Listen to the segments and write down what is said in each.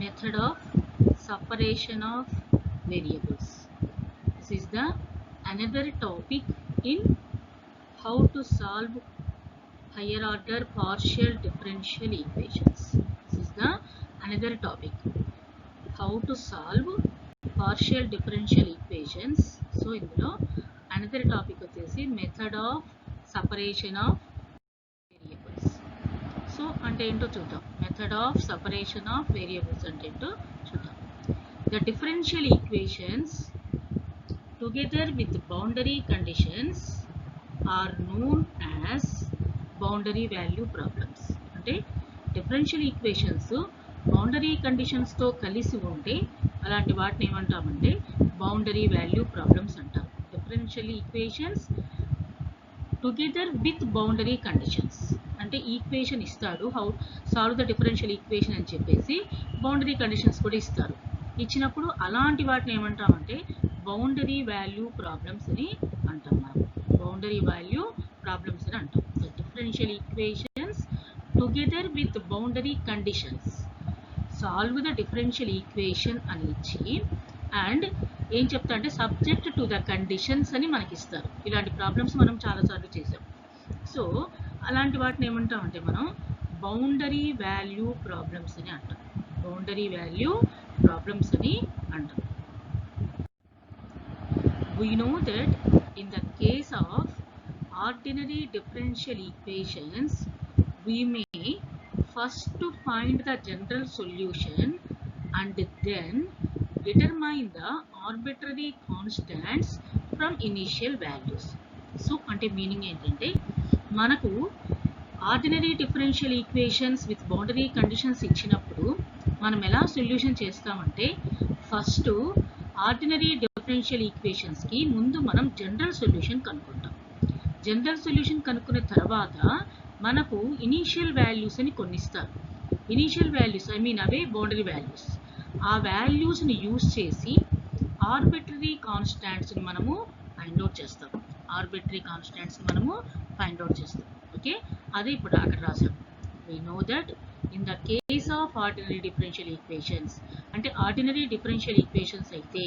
method of separation of variables. This is the another topic in how to solve higher order partial differential equations. This is the another topic, how to solve partial differential equations. So ఇందులో another topic వచ్చేసి method of separation of variables. So అంటే ఏంటో చూద్దాం. Method of separation of variables అంటే ఏంటో చూద్దాం. The differential equations together with boundary conditions are known as boundary value problems. అంటే differential equations boundary కండిషన్స్తో కలిసి ఉంటే అలాంటి వాటిని ఏమంటామంటే బౌండరీ వాల్యూ ప్రాబ్లమ్స్ అంటారు. Differential equations together with boundary conditions అంటే ఈక్వేషన్ ఇస్తాడు, how solve the differential equation అని చెప్పేసి బౌండరీ కండిషన్స్ కూడా ఇస్తారు. ఇచ్చినప్పుడు అలాంటి వాటిని ఏమంటామంటే బౌండరీ వాల్యూ ప్రాబ్లమ్స్ అని అంటాం. మనం బౌండరీ వాల్యూ ప్రాబ్లమ్స్ అని అంటాం. The differential equations together with boundary conditions solve the differential equation అని ఇచ్చి అండ్ ఏం చెప్తా అంటే సబ్జెక్ట్ టు ద కండిషన్స్ అని మనకి ఇస్తారు. ఇలాంటి ప్రాబ్లమ్స్ మనం చాలాసార్లు చేసాం. సో అలాంటి వాటిని ఏమంటామంటే మనం బౌండరీ వాల్యూ ప్రాబ్లమ్స్ అని అంటాం. బౌండరీ వాల్యూ ప్రాబ్లమ్స్ అని అంటాం. We know that in the case of ordinary differential equations, we may first to find the general solution and then determine the arbitrary constants from initial values. So అంటే meaning ఏంటంటే మనకు ordinary differential equations with boundary conditions ఇచ్చినప్పుడు మనం ఎలా solution చేస్తామంటే first ordinary differential ఈక్వేషన్స్కి ముందు మనం general solution కనుక్కుంటాం. General solution కనుక్కున్న తర్వాత మనకు ఇనీషియల్ వాల్యూస్ అని కొన్ని ఇస్తారు. ఇనీషియల్ వాల్యూస్ అవే బౌండరీ వాల్యూస్. ఆ వాల్యూస్ని యూజ్ చేసి ఆర్బిటరీ కాన్స్టాంట్స్ని మనము ఫైండ్ అవుట్ చేస్తాం. ఆర్బిటరీ కాన్స్టాంట్స్ని మనము ఫైండ్ అవుట్ చేస్తాం. ఓకే, అదే ఇప్పుడు అక్కడ రాసాం. we know that in the case of ordinary differential equations అంటే ఆర్డినరీ డిఫరెన్షియల్ ఈక్వేషన్స్ అయితే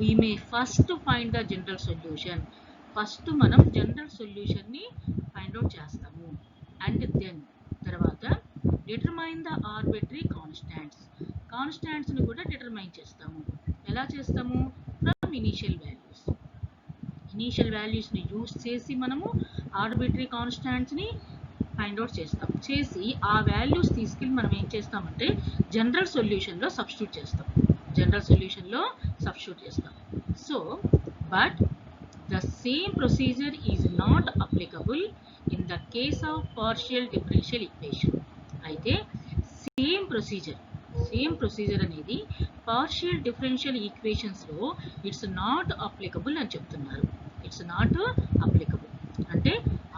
we may first find the general solution. First మనం జనరల్ సొల్యూషన్ని ఫైండ్ అవుట్ చేస్తాము అండ్ దెన్ తర్వాత డిటర్మైన్ ద ఆర్బిటరీ కాన్స్టాంట్స్ని కూడా డిటర్మైన్ చేస్తాము. ఎలా చేస్తాము? From initial values. ఇనీషియల్ వాల్యూస్ని యూజ్ చేసి మనము ఆర్బిటరీ కాన్స్టాంట్స్ని ఫైండ్ అవుట్ చేస్తాం. చేసి ఆ వాల్యూస్ తీసుకెళ్ళి మనం ఏం చేస్తామంటే జనరల్ సొల్యూషన్లో సబ్స్టిట్యూట్ చేస్తాం. So but the same procedure is not applicable in the case of partial differential equation. అయితే సేమ్ ప్రొసీజర్ అనేది పార్షియల్ డిఫరెన్షియల్ ఈక్వేషన్స్లో ఇట్స్ నాట్ అప్లికబుల్ అని చెప్తున్నారు. ఇట్స్ నాట్ అప్లికబుల్ అంటే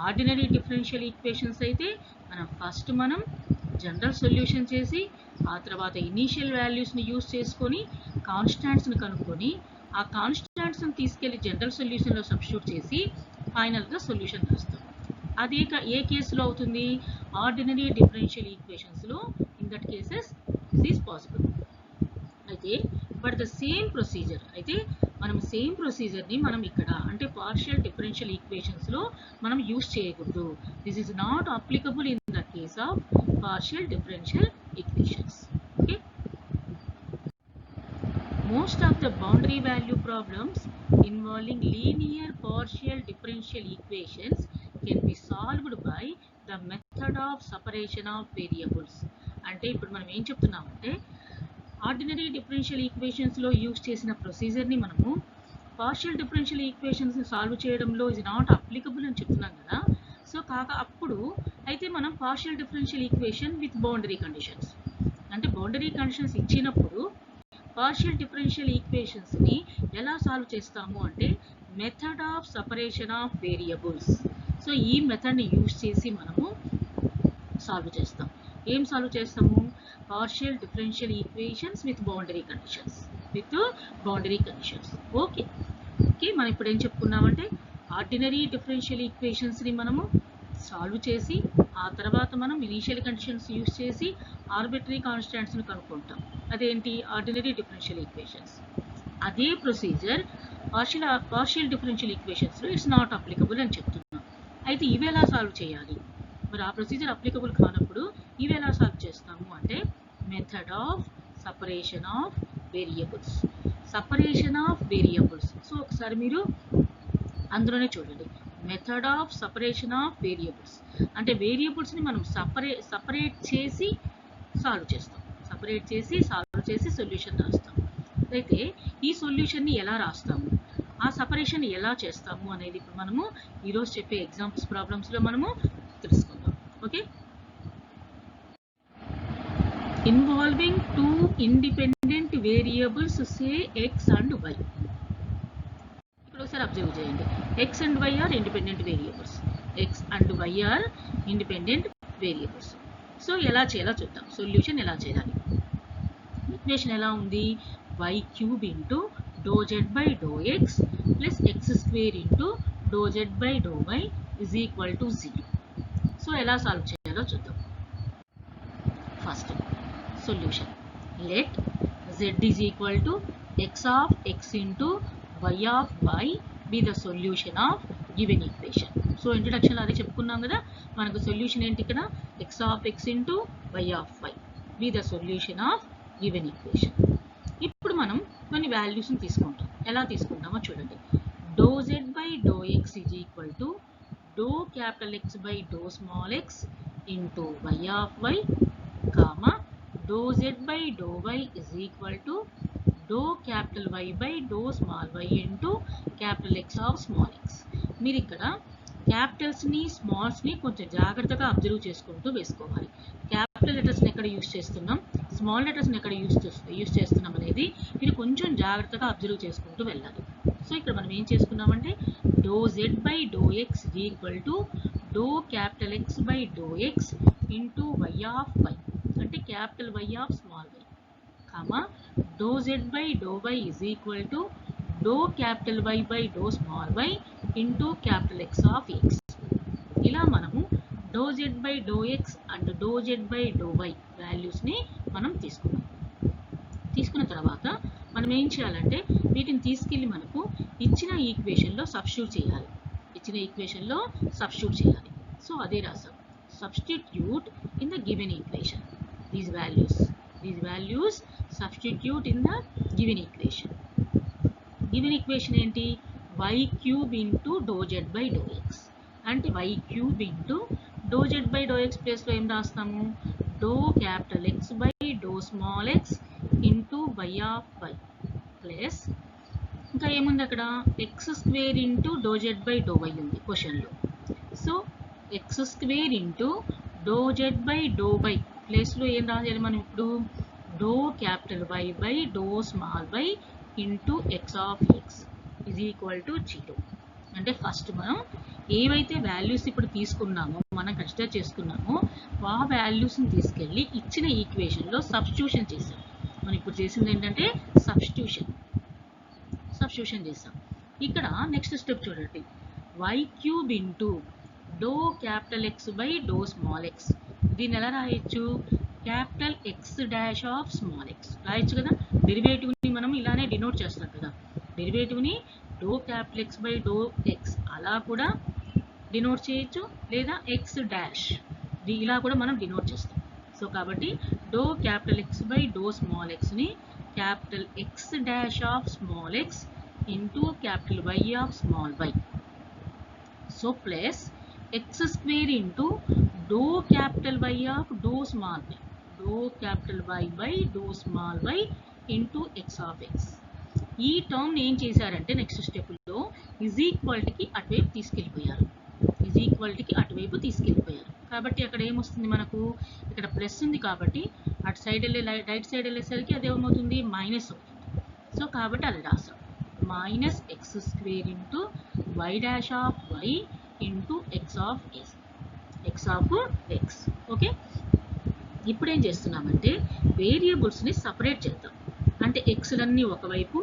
ఆర్డినరీ డిఫరెన్షియల్ ఈక్వేషన్స్ అయితే మనం జనరల్ సొల్యూషన్ చేసి ఆ తర్వాత ఇనీషియల్ వాల్యూస్ని యూజ్ చేసుకొని కాన్స్టాంట్స్ని కనుక్కొని ఆ కాన్స్టాంట్స్ని తీసుకెళ్ళి జనరల్ సొల్యూషన్లో సబ్స్టిట్యూట్ చేసి ఫైనల్గా సొల్యూషన్ రాస్తాం. అదే ఏ కేసులో అవుతుంది? ఆర్డినరీ డిఫరెన్షియల్ ఈక్వేషన్స్లో. In that cases this is possible. అయితే బట్ ద సేమ్ ప్రొసీజర్ అయితే మనం సేమ్ ప్రొసీజర్ని మనం ఇక్కడ అంటే పార్షియల్ డిఫరెన్షియల్ ఈక్వేషన్స్లో మనం యూజ్ చేయకూడదు. This is not applicable in the case of partial differential equations. Okay, most of the boundary value problems involving linear partial differential equations can be solved by the method of separation of variables. అంటే ఇప్పుడు మనం ఏం చెప్తున్నామంటే ordinary differential ఈక్వేషన్స్లో use చేసిన ప్రొసీజర్ని మనము partial differential ఈక్వేషన్స్ని solve చేయడంలో is not applicable అని చెప్తున్నాం కదా. సో అప్పుడు అయితే మనం partial differential equation with boundary conditions అంటే బౌండరీ కండిషన్స్ ఇచ్చినప్పుడు పార్షియల్ డిఫరెన్షియల్ ఈక్వేషన్స్ని ఎలా సాల్వ్ చేస్తాము అంటే method of separation of variables. So ఈ మెథడ్ని యూజ్ చేసి మనము సాల్వ్ చేస్తాం. ఏం సాల్వ్ చేస్తాము? Partial differential equations with boundary conditions. Okay, మనం ఇప్పుడు ఏం చెప్పుకున్నామంటే ఆర్డినరీ డిఫరెన్షియల్ ఈక్వేషన్స్ని మనము సాల్వ్ చేసి ఆ తర్వాత మనం ఇనీషియల్ కండిషన్స్ యూస్ చేసి ఆర్బిటరీ కాన్స్టాంట్స్ని కనుక్కుంటాం. అదేంటి? Ordinary differential equations. అదే ప్రొసీజర్ పార్షియల్ డిఫరెన్షియల్ ఈక్వేషన్స్లో ఇట్స్ నాట్ అప్లికబుల్ అని చెప్తున్నాం. అయితే ఇవి ఎలా సాల్వ్ చేయాలి? మరి ఆ ప్రొసీజర్ అప్లికబుల్ కానప్పుడు ఇవి ఎలా సాల్వ్ చేస్తాము అంటే method of separation of variables. Separation of variables. So ఒకసారి మీరు అందులోనే చూడండి, method of separation of variables అంటే వేరియబుల్స్ని మనం సపరేట్ చేసి సాల్వ్ చేస్తాం. సపరేట్ చేసి సాల్వ్ చేసి సొల్యూషన్ రాస్తాం. అయితే ఈ సొల్యూషన్ని ఎలా రాస్తాము, ఆ సపరేషన్ ఎలా చేస్తాము అనేది ఇప్పుడు మనము ఈరోజు చెప్పే ఎగ్జాంపుల్స్ ప్రాబ్లమ్స్లో మనము తెలుసుకుందాం. Okay, involving two independent variables say x and y. ఇప్పుడు ఒకసారి అబ్జర్వ్ చేయండి, x and y are independent variables. X and y are independent variables. So ఎలా చేయాలో చూద్దాం, సొల్యూషన్ ఎలా చేయాలి. ఈక్వేషన్ ఎలా ఉంది? y cube into dou z by dou x plus x square into dou z by dou y is equal to 0. So ఎలా solve చేయాలో చూద్దాం. First solution, let z is equal to x of x into y of y be the solution of given equation. So introduction అదే చెప్పుకున్నాం కదా, మనకు solution ఏంటి ఇక్కడ? x of x into y of y be the solution of given equation. ఇప్పుడు మనం కొన్ని వాల్యూస్ని తీసుకుంటాం. ఎలా తీసుకుంటామో చూడండి. Doh z by do x is equal to do capital x by do small x into y of y, comma do z by do y is equal to do capital y by do small y into capital x of small x. మీరు ఇక్కడ క్యాపిటల్స్ని స్మాల్స్ని కొంచెం జాగ్రత్తగా observe చేసుకుంటూ వేసుకోవాలి. Capital లెటర్స్ని ఎక్కడ use చేస్తున్నాం, small లెటర్స్ని ఎక్కడ use చేస్తున్నాం అనేది మీరు కొంచెం జాగ్రత్తగా అబ్జర్వ్ చేసుకుంటూ వెళ్ళాలి. సో ఇక్కడ మనం ఏం చేసుకున్నామంటే do z by do x equal to do capital x by do x into y of y అంటే capital y of small y, comma do z by do y is equal to do capital y by do small y into capital x of x. ఇలా మనము do z by do x and do z by do y వాల్యూస్ని మనం తీసుకున్నాం. తీసుకున్న తర్వాత మనం ఏం చేయాలంటే వీటిని తీసుకెళ్ళి మనకు ఇచ్చిన ఈక్వేషన్లో సబ్స్టిట్యూట్ చేయాలి. ఇచ్చిన ఈక్వేషన్లో సబ్స్టిట్యూట్ చేయాలి. సో అదే రాసాం, substitute in the given equation these values substitute in the given equation. Given equation ఏంటి? y cube into dou z by dou x అంటే y cube into dou z by dou x ప్లేస్లో ఏం రాస్తాము? Doh capital x by do small x into y of y plus ఇంకా ఏముంది అక్కడ? X square into doh z by do y ఉంది క్వశ్చన్లో. So x square into doh z by do y ప్లేస్లో ఏం రాయాలి మనం ఇప్పుడు? Doh capital y by do small y into x of x is equal to 0. అంటే first మనం ఏవైతే వాల్యూస్ ఇప్పుడు తీసుకున్నామో, మనం కన్సిడర్ చేసుకున్నామో ఆ వాల్యూస్ని తీసుకెళ్ళి ఇచ్చిన ఈక్వేషన్లో సబ్స్టిట్యూషన్ చేసాం. మనం ఇప్పుడు చేసింది ఏంటంటే సబ్స్టిట్యూషన్ చేసాం. ఇక్కడ నెక్స్ట్ స్టెప్ చూడండి, y cube into do capital x by do small x. దీన్ని ఎలా రాయొచ్చు? Capital x dash of small x రాయొచ్చు కదా. డెరివేటివ్ని మనం ఇలానే డినోట్ చేస్తాం కదా, డెరివేటివ్ని do capital x by do x అలా కూడా డినోట్ చేయొచ్చు, లేదా ఎక్స్ డాష్ ఇలా కూడా మనం డినోట్ చేస్తాం. సో కాబట్టి do capital x by do small ఎక్స్ని capital x dash of small x into capital y of small y. So plus x square into do capital y of do small y, do capital y by do small y into x of x. ఈ term ఏం చేశారంటే next స్టెప్లో is ఈక్వాలిటీకి అటువైపు తీసుకెళ్ళిపోయారు. కాబట్టి అక్కడ ఏమొస్తుంది మనకు? ఇక్కడ ప్లస్ ఉంది కాబట్టి అటు సైడ్ రైట్ సైడ్ వెళ్ళేసరికి అది ఏమవుతుంది? మైనస్ అవుతుంది. సో కాబట్టి అది రాసాం, minus x square into y dash of y into x of x. Okay, ఇప్పుడు ఏం చేస్తున్నామంటే వేరియబుల్స్ని సపరేట్ చేద్దాం. అంటే ఎక్స్లన్నీ ఒకవైపు,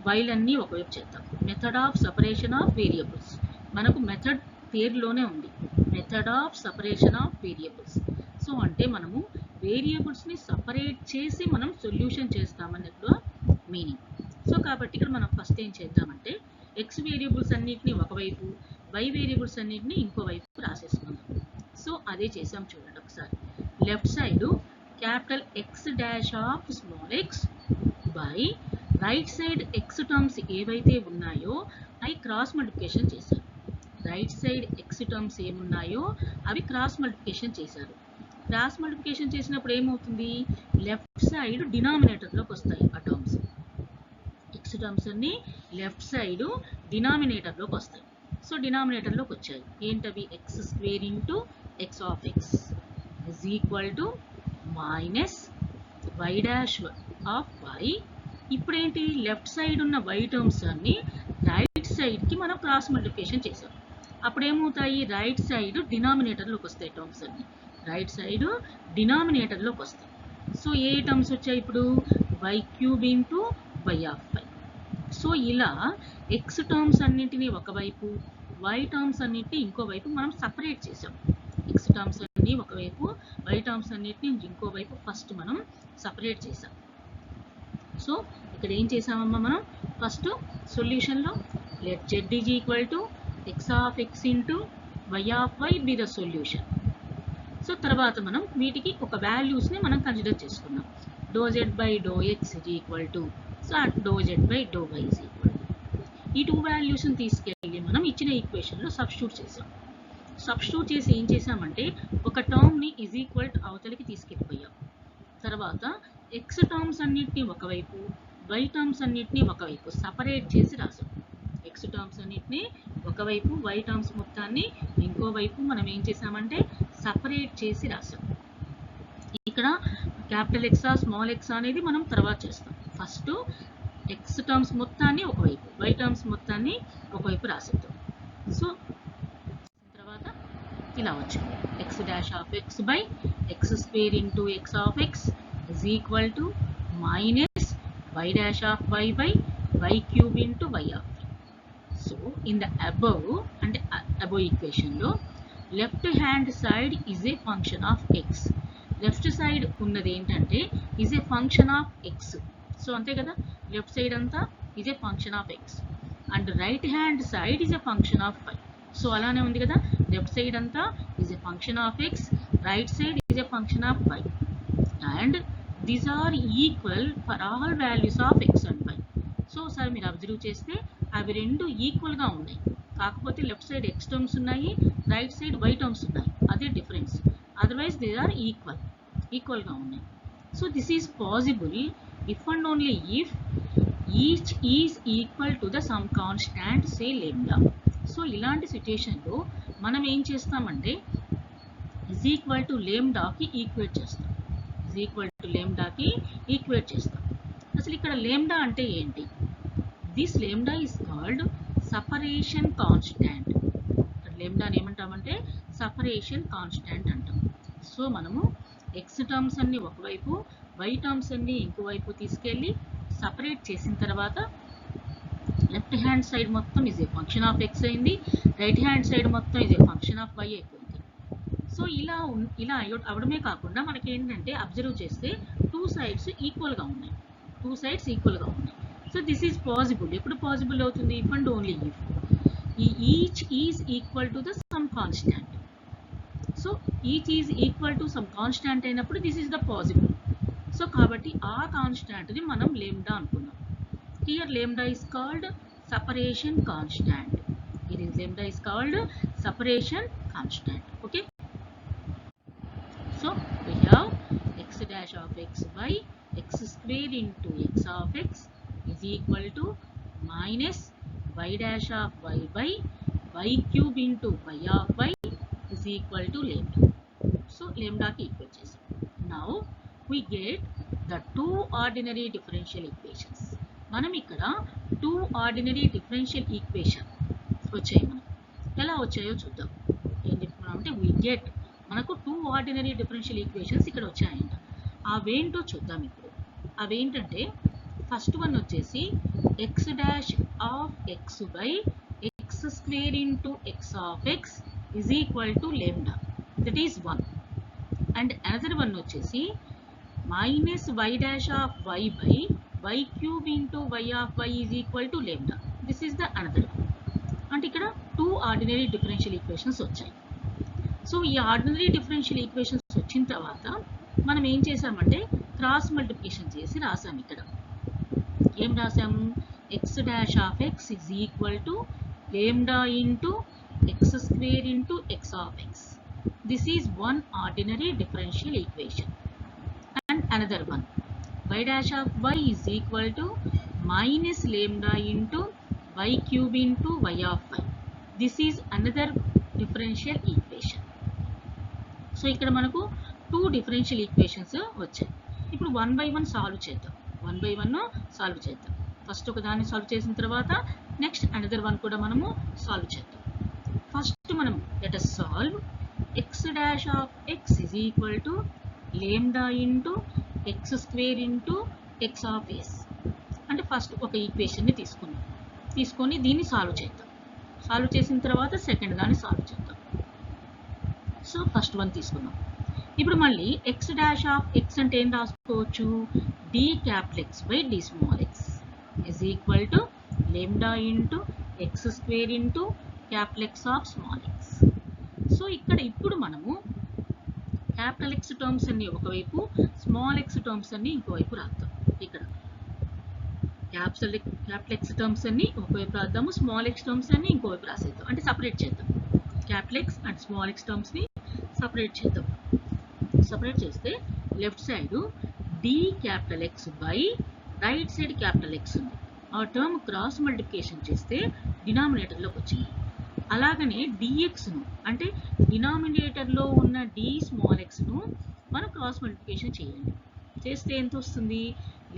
వైలన్నీ ఒకవైపు చేద్దాం. Method of separation of variables మనకు మెథడ్ పేరులోనే ఉంది. Method of separation of variables. So అంటే మనము వేరియబుల్స్ని సపరేట్ చేసి మనం సొల్యూషన్ చేస్తామన్నట్లు మీనింగ్. సో కాబట్టి ఇక్కడ మనం ఫస్ట్ ఏం చేద్దామంటే ఎక్స్ వేరియబుల్స్ అన్నిటిని ఒకవైపు, వై వేరియబుల్స్ అన్నిటిని ఇంకోవైపు రాసేసుకుందాం. సో అదే చేసాం చూడండి ఒకసారి. Left side capital x dash of small x by right side x terms ఏవైతే ఉన్నాయో అవి క్రాస్ మల్టిప్లికేషన్ చేశారు. రైట్ సైడ్ ఎక్స్ టర్మ్స్ ఏమున్నాయో అవి క్రాస్ మల్టిప్లికేషన్ చేశారు. క్రాస్ మల్టిప్లికేషన్ చేసినప్పుడు ఏమవుతుంది, లెఫ్ట్ సైడ్ డినామినేటర్లోకి వస్తాయి ఆ టర్మ్స్. ఎక్స్ టర్మ్స్ అన్ని లెఫ్ట్ సైడ్ డినామినేటర్లోకి వస్తాయి. సో డినామినేటర్లోకి వచ్చాయి. ఏంటవి, x square into x of x is equal to minus y dash of y. ఇప్పుడు ఏంటి, లెఫ్ట్ సైడ్ ఉన్న వై టర్మ్స్ అన్ని రైట్ సైడ్కి మనం క్రాస్ మల్టిప్లికేషన్ చేసాం. అప్పుడు ఏమవుతాయి, రైట్ సైడ్ డినామినేటర్లోకి వస్తాయి టర్మ్స్ అన్ని. రైట్ సైడ్ డినామినేటర్లోకి వస్తాయి. సో ఏ టర్మ్స్ వచ్చాయి ఇప్పుడు, y cube into y of y. So ఇలా ఎక్స్ టర్మ్స్ అన్నింటినీ ఒకవైపు, వై టర్మ్స్ అన్నింటినీ ఇంకోవైపు మనం సపరేట్ చేసాం. ఎక్స్ టర్మ్స్ అన్ని ఒకవైపు, వై టర్మ్స్ అన్నింటినీ ఇంకోవైపు ఫస్ట్ మనం సపరేట్ చేసాం. సో ఇక్కడ ఏం చేసామమ్మా మనం, ఫస్ట్ సొల్యూషన్లో let z is equal to x of x into y of y be the solution. So తర్వాత మనం వీటికి ఒక వాల్యూస్ని మనం కన్సిడర్ చేసుకున్నాం. Do z by do x is equal to, so do z by do y is equal to. ఈ two వాల్యూస్ని తీసుకెళ్ళి మనం ఇచ్చిన ఈక్వేషన్లో సబ్స్టిట్యూట్ చేసాం. సబ్స్టిట్యూట్ చేసి ఏం చేసామంటే ఒక టర్మ్ని ఈజ్ ఈక్వల్ టు అవతలికి తీసుకెళ్ళిపోయాం. తర్వాత ఎక్స్ టర్మ్స్ అన్నిటిని ఒకవైపు, వై టర్మ్స్ అన్నిటిని ఒకవైపు సపరేట్ చేసి రాసాం. ఎక్స్ టర్మ్స్ అన్నిటిని ఒకవైపు, వై టర్మ్స్ మొత్తాన్ని ఇంకోవైపు మనం ఏం చేసామంటే సపరేట్ చేసి రాసాం. ఇక్కడ క్యాపిటల్ ఎక్సా స్మాల్ ఎక్స్ అనేది మనం తర్వాత చేస్తాం. ఫస్ట్ ఎక్స్ టర్మ్స్ మొత్తాన్ని ఒకవైపు, వై టర్మ్స్ మొత్తాన్ని ఒకవైపు రాసేద్దాం. సో తర్వాత ఇలా వచ్చింది, X dash of X by X square into x of X is equal to minus y dash of y by y cube into y of y. So in the above and above equation lo left hand side is a function of x. Left side unnadi entante is a function of x. So ante kada, left side anta is a function of x and right hand side is a function of y. So alane undi kada, left side anta is a function of x, right side is a function of y and these are equal for all values of x and y. So sir మీరు observe చేస్తే అవి రెండు ఈక్వల్గా ఉన్నాయి. కాకపోతే left side x terms ఉన్నాయి, right side y terms ఉన్నాయి. అదే డిఫరెన్స్. అదర్వైజ్ దే ఆర్ ఈక్వల్గా ఉన్నాయి. So this is possible if and only if each is equal to the some constant say lambda. So ఇలాంటి సిచ్యుయేషన్లో మనం ఏం చేస్తామంటే ఈజ్ ఈక్వల్ టు లెండాకి ఈక్వేట్ చేస్తాం. ఈక్వల్ టు లెండాకి ఈక్వేట్ చేస్తాం. అసలు ఇక్కడ లెండా అంటే ఏంటి, this lambda is called separation constant. ఇక్కడ లెండాని ఏమంటామంటే సపరేషన్ కాన్స్టాంట్ అంటాం. సో మనము ఎక్స్ టర్మ్స్ అన్ని ఒకవైపు, వై టర్మ్స్ అన్ని ఇంకోవైపు తీసుకెళ్ళి సపరేట్ చేసిన తర్వాత లెఫ్ట్ హ్యాండ్ సైడ్ మొత్తం is a function of x అయింది, రైట్ హ్యాండ్ సైడ్ మొత్తం is a function of y అయిపోయింది. సో ఇలా అవడమే కాకుండా మనకి ఏంటంటే అబ్జర్వ్ చేస్తే టూ సైడ్స్ ఈక్వల్గా ఉన్నాయి. So this is possible. ఎప్పుడు పాసిబుల్ అవుతుంది, if and only if each is equal to the some constant. So each is equal to some constant అయినప్పుడు this is the possible. So కాబట్టి ఆ కాన్స్టాంట్ని మనం లెండా అనుకున్నాం. Here lambda is called separation constant. Lambda is called separation constant. Okay, so we have x dash of x by x square into x of x is equal to minus y dash of y by y cube into y of y is equal to lambda. So lambda ki equal chesam. Now we get the two ordinary differential equations. మనం ఇక్కడ two ordinary differential equation వచ్చాయి. మనం ఎలా వచ్చాయో చూద్దాం. ఏం చెప్తున్నామంటే we get మనకు టూ ఆర్డినరీ డిఫరెన్షియల్ ఈక్వేషన్స్ ఇక్కడ వచ్చాయంట. అవేంటో చూద్దాం ఇప్పుడు. అవేంటంటే ఫస్ట్ వన్ వచ్చేసి X dash of X by X square into x of X is equal to lambda, that is 1. And another one వచ్చేసి minus y dash of y by y cube into y of y is equal to lambda. This is the another one. అంటే ఇక్కడ 2 ordinary differential equations వచ్చాయి. So ఈ ordinary differential equations వచ్చిన తర్వాత మనం ఏం చేసామంటే క్రాస్ మల్టిప్లికేషన్ చేసి రాసాం. ఇక్కడ ఏం రాసాము, x dash of x is equal to lambda into x square into x of x. This is one ordinary differential equation. And another one, y dash of y is equal to minus lambda into y cube into y of y. This is another differential equation. So ఇక్కడ మనకు 2 differential equations వచ్చాయి. ఇప్పుడు 1 by 1 solve చేద్దాం. 1 by 1 solve చేద్దాం. First ఒక దాన్ని solve చేసిన తర్వాత నెక్స్ట్ అనదర్ వన్ కూడా మనము సాల్వ్ చేద్దాం. ఫస్ట్ మనం let us solve x dash of x is equal to lambda into x square into x of s. అంటే ఫస్ట్ ఒక ఈక్వేషన్ని తీసుకొని దీన్ని సాల్వ్ చేద్దాం. సాల్వ్ చేసిన తర్వాత సెకండ్ దాన్ని సాల్వ్ చేద్దాం. సో ఫస్ట్ వన్ తీసుకుందాం. ఇప్పుడు మళ్ళీ x dash of x అంటే ఏం రాసుకోవచ్చు, d capital X by d small x is equal to lambda into x square into capital X of small x. So ఇక్కడ ఇప్పుడు మనము క్యాపిటల్ X టర్మ్స్ అన్ని ఒకవైపు, స్మాల్ x టర్మ్స్ అన్ని ఇంకోవైపు రాద్దాం. ఇక్కడ క్యాపిటల్ X టర్మ్స్ అన్ని ఒకవైపు రాద్దాము, స్మాల్ x టర్మ్స్ అన్ని ఇంకోవైపు రాసేద్దాం. అంటే సపరేట్ చేద్దాం. Capital X and small x terms ని సపరేట్ చేద్దాం. సపరేట్ చేస్తే left side d capital X by right side capital X ఉంది. ఆ టర్మ్ క్రాస్ మల్టిప్లికేషన్ చేస్తే డినామినేటర్లోకి వచ్చింది. అలాగనే dxను అంటే డినామినేటర్లో ఉన్న d స్మాల్ xను మనం క్రాస్ మల్టిప్లికేషన్ చేయండి. చేస్తే ఎంత వస్తుంది,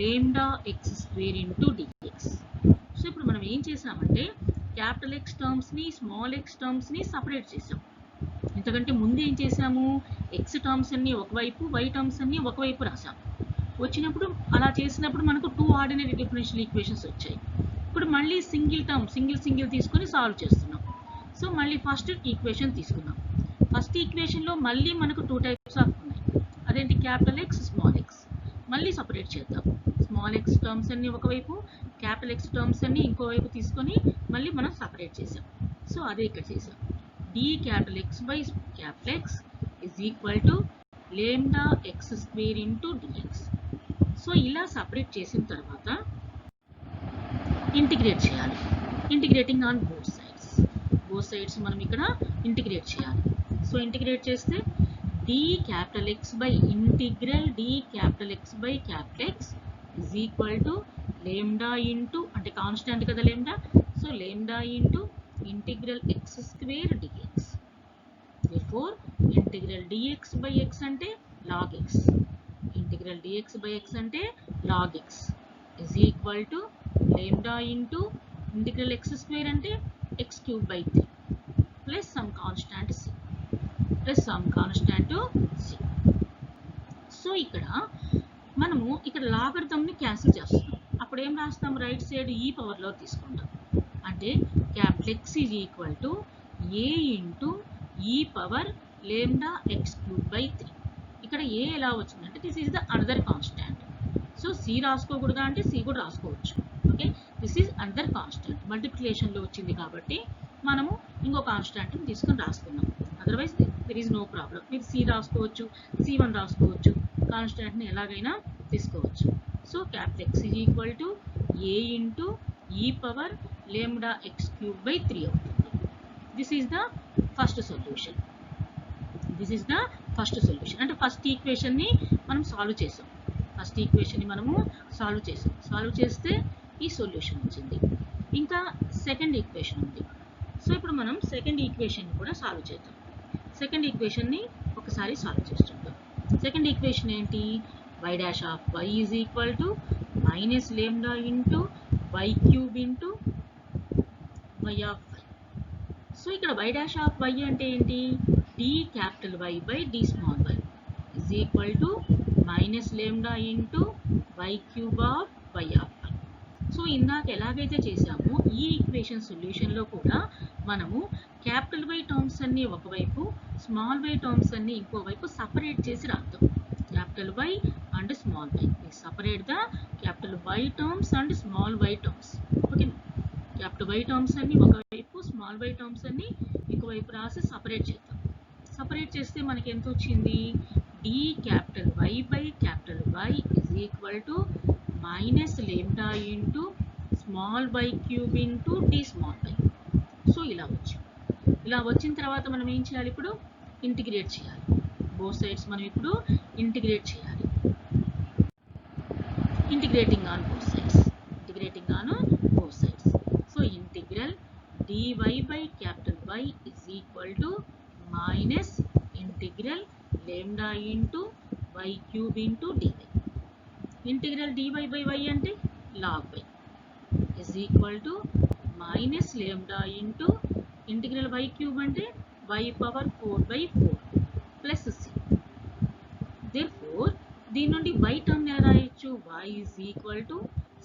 lambda x square into dx. So ఇప్పుడు మనం ఏం చేసామంటే క్యాపిటల్ X టర్మ్స్ని స్మాల్ x టర్మ్స్ని సపరేట్ చేసాం. ఎందుకంటే ముందు ఏం చేసాము, x టర్మ్స్ అన్ని ఒకవైపు, y టర్మ్స్ అన్ని ఒకవైపు రాసాం. వచ్చినప్పుడు అలా చేసినప్పుడు మనకు 2 ఆర్డినరీ డిఫరెన్షియల్ ఈక్వేషన్స్ వచ్చాయి. ఇప్పుడు మళ్ళీ సింగిల్ టర్మ్ సింగిల్ తీసుకొని సాల్వ్ చేస్తున్నాం. సో మళ్ళీ ఫస్ట్ ఈక్వేషన్ తీసుకున్నాం. ఫస్ట్ ఈక్వేషన్లో మళ్ళీ మనకు 2 టైప్స్ ఆఫ్ ఉన్నాయి. అదేంటి, క్యాపిటల్ X స్మాల్ x. మళ్ళీ సపరేట్ చేద్దాం. స్మాల్ x టర్మ్స్ అన్ని ఒకవైపు, క్యాపిటల్ X టర్మ్స్ అన్ని ఇంకోవైపు తీసుకొని మళ్ళీ మనం సపరేట్ చేసాం. సో అదే ఇక్కడ చేసాం. d capital X by capital X is equal to lambda x square into dx. So ఇలా సపరేట్ చేసిన తర్వాత ఇంటిగ్రేట్ చేయాలి. ఇంటిగ్రేటింగ్ ఆన్ బోత్ సైడ్స్ మనం ఇక్కడ ఇంటిగ్రేట్ చేయాలి. సో ఇంటిగ్రేట్ చేస్తే d capital X by integral d capital X by capital X is equal to lambda into అంటే constant కదా lambda. So lambda into integral x square dx. therefore integral dx by x అంటే log x. Integral dx by x అంటే log x is equal to lambda into integral x square అంటే x cube by 3 plus some constant c. So ఇక్కడ మనము ఇక్కడ లాగరిథంని cancel చేస్తున్నాం. అప్పుడు ఏం రాస్తాం, రైట్ సైడ్ ఈ పవర్లో తీసుకుంటాం. అంటే capital X is equal to a into e power lambda x cube by 3. ఇక్కడ a ఎలా వచ్చిందంటే this is the another constant. So c రాసుకోకూడదా అంటే c కూడా రాసుకోవచ్చు. Okay, this is another constant. మల్టిప్లికేషన్లో వచ్చింది కాబట్టి మనము ఇంకో కాన్స్టాంట్ని తీసుకొని రాసుకున్నాం. Otherwise there is no problem. మీరు c రాసుకోవచ్చు, c1 రాసుకోవచ్చు, కాన్స్టాంట్ని ఎలాగైనా తీసుకోవచ్చు. So capital X is equal to a into e power lambda x cube by 3 అవుతుంది. This is the first solution. అంటే ఫస్ట్ ఈక్వేషన్ని మనం సాల్వ్ చేసాం. సాల్వ్ చేస్తే ఈ సొల్యూషన్ వచ్చింది. ఇంకా సెకండ్ ఈక్వేషన్ ఉంది. సో ఇప్పుడు మనం సెకండ్ ఈక్వేషన్ కూడా సాల్వ్ చేద్దాం. సెకండ్ ఈక్వేషన్ని ఒకసారి సాల్వ్ చేస్తుంటాం. సెకండ్ ఈక్వేషన్ ఏంటి, y dash of y is equal to minus lambda into y cube into y of y. So ఇక్కడ y dash of y అంటే ఏంటి, d capital Y by d small y is equal to minus lambda into y cube of y of y. So ఇందాక ఎలాగైతే చేసామో ఈ equation సొల్యూషన్లో కూడా మనము capital y terms అన్ని ఒకవైపు, స్మాల్ వై టర్మ్స్ అన్ని ఇంకోవైపు సపరేట్ చేసి రాద్దాం. Capital y and small y, separate the capital y terms and small y terms. Okay, capital y terms అన్ని ఒకవైపు, స్మాల్ వై టర్మ్స్ అన్ని ఇంకోవైపు రాసి సపరేట్ చేద్దాం. సపరేట్ చేస్తే మనకి ఎంత వచ్చింది? d capital Y by capital Y is equal to minus lambda into small y cube into d small y. So ఇలా వచ్చింది. ఇలా వచ్చిన తర్వాత మనం ఏం చేయాలి? ఇప్పుడు ఇంటిగ్రేట్ చేయాలి. బోత్ సైడ్స్ మనం ఇప్పుడు ఇంటిగ్రేట్ చేయాలి. Integrating on both sides. Integrating on both sides. So integral dy by capital Y is equal to minus integral lambda into y cube into dy. Integral dy by y అంటే log y is equal to minus lambda into integral y cube అంటే y power 4 by 4 plus c. Therefore, దీని నుండి y term ఎలా రాయొచ్చు? y is equal to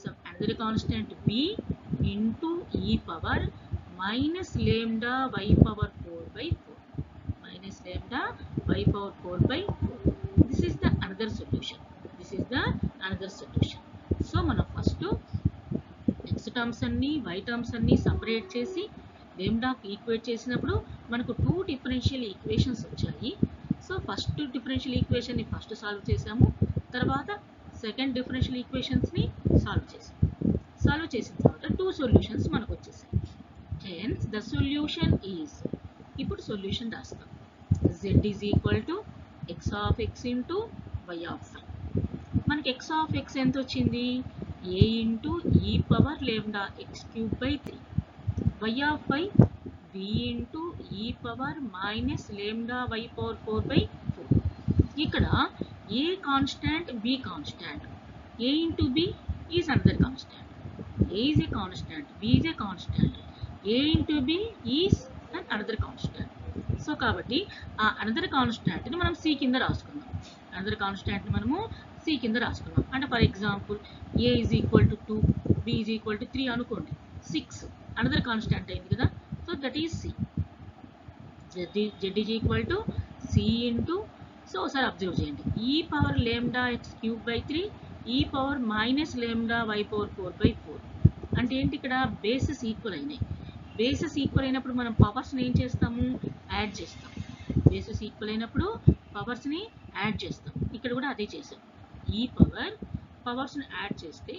some another constant b into e power minus lambda y power 4 by 4. Minus lambda y power 4 by 4. This is the another solution. This is the another solution. So మనం first x terms అన్ని y terms అన్ని separate చేసి లెండాకి equate చేసినప్పుడు మనకు 2 differential equations వచ్చాయి. So first differential equation ని first solve చేసాము, తర్వాత సెకండ్ డిఫరెన్షియల్ ఈక్వేషన్స్ ని సాల్వ్ చేసాము. సాల్వ్ చేసిన తర్వాత 2 సొల్యూషన్స్ మనకు వచ్చేసాయి. Hence the solution is, ఇప్పుడు సొల్యూషన్ రాస్తాం. z is equal to x of x into y of y. మనకి x of x ఎంత వచ్చింది? a into e power lambda x cube by 3. y of y b into e power minus lambda y power 4 by 4. ఇక్కడ a constant, b constant. a into b is another constant. a is a constant, b is a constant. a into b is an another constant. So కాబట్టి ఆ another constant ని మనం c కింద రాసుకుందాం. Another constant ని మనము c కింద రాసుకుందాం. అంటే for example a is equal to 2, b is equal to 3 అనుకోండి. 6 అనదర్ కాన్స్టాంట్ అయింది కదా. So that is c. z is equal to c into, so ఒకసారి అబ్జర్వ్ చేయండి, e power lambda x cube by 3, e power minus lambda y power 4 by 4. అంటే ఏంటి? ఇక్కడ bases equal అయినాయి. Bases equal అయినప్పుడు మనం పవర్స్ని ఏం చేస్తాము? యాడ్ చేస్తాం. బేసెస్ ఈక్వల్ అయినప్పుడు పవర్స్ని యాడ్ చేస్తాం. ఇక్కడ కూడా అదే చేసాం. ఈ పవర్స్ని యాడ్ చేస్తే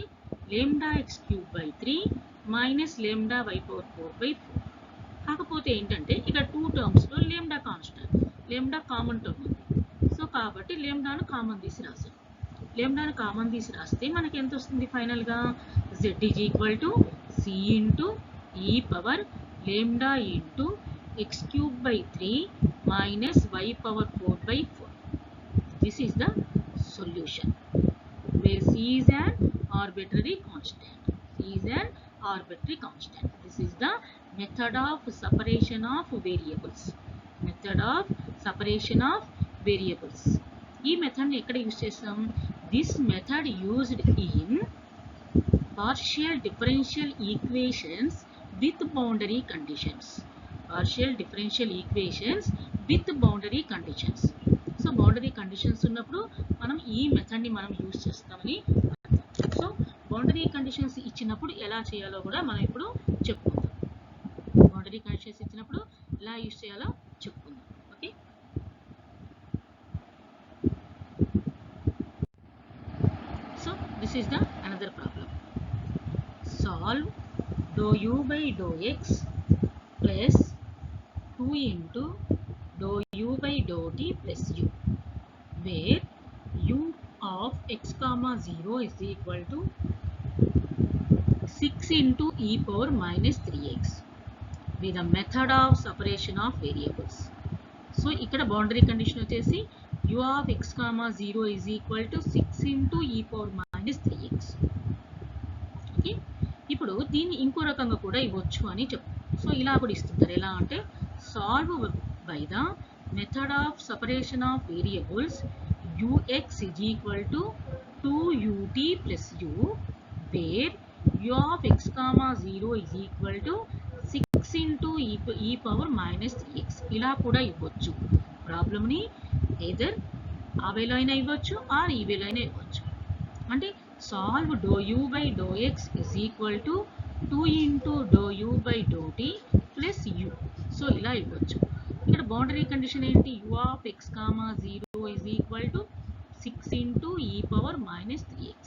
lambda x cube by 3 minus lambda y power 4 by 4. కాకపోతే ఏంటంటే ఇక్కడ 2 టర్మ్స్లో lambda constant, lambda common term ఉంది. సో కాబట్టి lambdaను కామన్ తీసి రాసాం. lambdaను కామన్ తీసి రాస్తే మనకి ఎంత వస్తుంది ఫైనల్గా? z is equal to c into e power lambda into x cube by 3 minus y power 4 by 4. This is the solution, where c is an arbitrary constant. C is an arbitrary constant. This is the method of separation of variables. Method of separation of variables. ఈ method ని ఎక్కడ use చేస్తాం? This method used in partial differential equations with boundary conditions. Partial differential equations with boundary conditions. So boundary conditions ఉన్నప్పుడు మనం ఈ method ని మనం use చేస్తామని అర్థం. సో బౌండరీ కండిషన్స్ ఇచ్చినప్పుడు ఎలా చేయాలో కూడా మనం ఇప్పుడు చెప్పుకుందాం. బౌండరీ కండిషన్స్ ఇచ్చినప్పుడు ఎలా యూజ్ చేయాలో చెప్పుకుందాం. Okay, so this is the another problem. Solve dou u by dou x plus 2 into dou u by dou t plus u, where u of x comma 0 is equal to 6 into e power minus 3x with the method of separation of variables. So ఇక్కడ boundary condition వచ్చేసి u of x comma 0 is equal to 6 into e power minus 3x. Okay, ఇప్పుడు దీన్ని ఇంకో రకంగా కూడా ఇవ్వచ్చు అని చెప్తారు. సో ఇలా కూడా ఇస్తుంటారు. ఎలా అంటే solve by the method of separation of variables ux is equal to 2ut plus u, where u of x comma 0 is equal to 6 into e power minus 3x ఇలా కూడా ఇవ్వచ్చు. ప్రాబ్లమ్ని ఎయిదర్ ఆ వేలో అయినా ఇవ్వచ్చు ఆర్ ఈ వేలో అయినా ఇవ్వచ్చు. అంటే solve doh u by do x is equal to 2 into do u by do t plus u. So ఇలా ఇవ్వచ్చు. ఇక్కడ బౌండరీ కండిషన్ ఏంటి? U of x comma 0 is equal to 6 into e power minus 3x.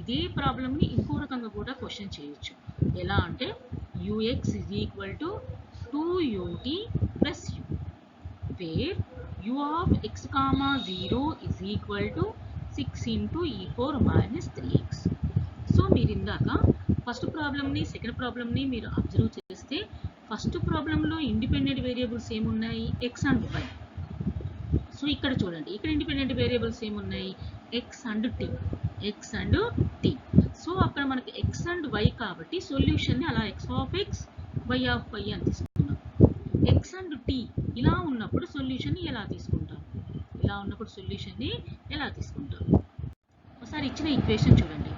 ఇదే ప్రాబ్లమ్ని ఇంకో రకంగా కూడా question చేయొచ్చు. ఎలా అంటే ux is equal to 2ut plus u, where u of x comma 0 is equal to 6 into e power minus 3x. So మీరు ఇందాక ఫస్ట్ ప్రాబ్లమ్ని సెకండ్ ప్రాబ్లమ్ని మీరు అబ్జర్వ్ చేస్తే ఫస్ట్ ప్రాబ్లంలో ఇండిపెండెంట్ వేరియబుల్స్ ఏమున్నాయి? X and y. సో ఇక్కడ చూడండి, ఇక్కడ ఇండిపెండెంట్ వేరియబుల్స్ ఏమున్నాయి? X and t, x and t. So అక్కడ మనకి ఎక్స్ అండ్ వై కాబట్టి సొల్యూషన్ని అలా x of x y of y అని తీసుకుంటున్నాం. ఎక్స్ అండ్ టీ ఇలా ఉన్నప్పుడు సొల్యూషన్ని ఎలా తీసుకుంటాం? ఇలా ఉన్నప్పుడు సొల్యూషన్ని ఎలా తీసుకుంటాం? ఒకసారి ఇచ్చిన ఈక్వేషన్ చూడండి.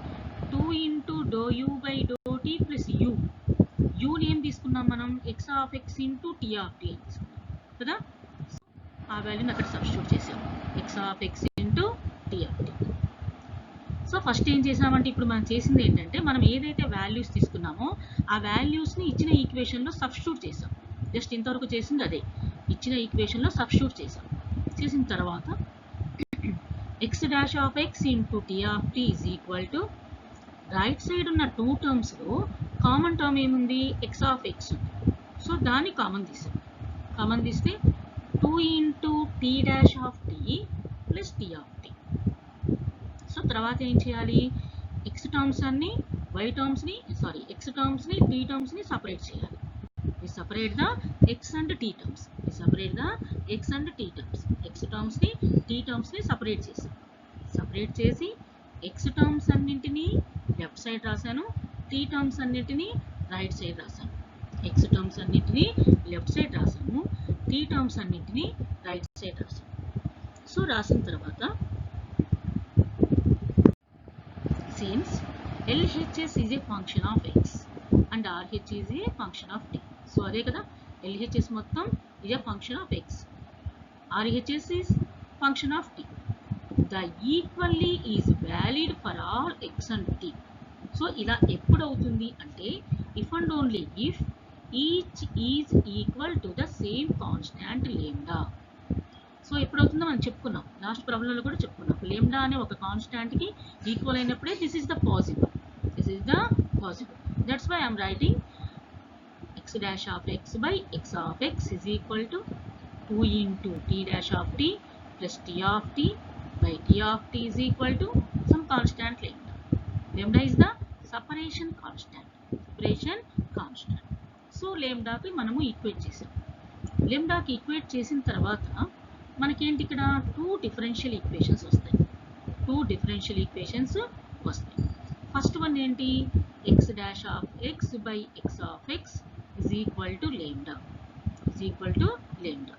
2 into do u by do t plus u. యూని ఏం తీసుకున్నాం మనం? X of x into t of t అని తీసుకున్నాం కదా. ఆ వాల్యూని అక్కడ సబ్స్టిట్యూట్ చేసాం, x of x into t of t. So first ఏం చేసామంటే ఇప్పుడు మనం చేసింది ఏంటంటే మనం ఏదైతే వాల్యూస్ తీసుకున్నామో ఆ వాల్యూస్ని ఇచ్చిన ఈక్వేషన్లో సబ్స్టిట్యూట్ చేసాం. జస్ట్ ఇంతవరకు చేసింది అదే, ఇచ్చిన ఈక్వేషన్లో సబ్స్టిట్యూట్ చేసాం. చేసిన తర్వాత x dash of x into t of t is equal to right side ఉన్న 2 టర్మ్స్లో కామన్ టర్మ్ ఏముంది? ఎక్స్ ఆఫ్ ఎక్స్ ఉంది. సో దాన్ని కామన్ తీసాం. కామన్ తీస్తే 2 into t dash of t plus t of t. So తర్వాత ఏం చేయాలి? ఎక్స్ టర్మ్స్ అన్ని వై టర్మ్స్ని ఎక్స్ టర్మ్స్ని టీ టర్మ్స్ని సపరేట్ చేయాలి. We separate the x and t terms. We separate the x and t terms. x terms ని t terms ని separate చేసాం. separate చేసి x terms అన్నింటినీ లెఫ్ట్ సైడ్ రాశాను, t terms అన్నింటినీ రైట్ సైడ్ రాశాను. x terms అన్నింటినీ లెఫ్ట్ సైడ్ రాశాను, t terms అన్నింటినీ రైట్ సైడ్ రాశాను. సో రాసిన తర్వాత since LHS is a function of x and RH is a function of t. So అదే కదా, LHS మొత్తం is a function of x, RHS is function of t. The equally is valid for all x and t. So ఇలా ఎప్పుడు అవుతుంది అంటే if and only if each is equal to the same constant lambda. So ఎప్పుడు అవుతుందో మనం చెప్పుకున్నాం, last ప్రాబ్లంలో కూడా చెప్పుకున్నాం. లెండా అనే ఒక కాన్స్టాంట్కి ఈక్వల్ అయినప్పుడే this is the possible. This is the possible. That's why I'm writing x dash of x by x of x is equal to 2 into t dash of t plus t of t by t of t is equal to some constant lambda. Lambda is the separation constant. Separation constant. So lambdaకి మనము equate చేసాం. lambdaకి equate చేసిన తర్వాత మనకేంటి ఇక్కడ 2 differential equations వస్తాయి. 2 differential equations వస్తాయి. First one ఏంటి? x dash of x by x of x is equal to lambda. Is equal to lambda.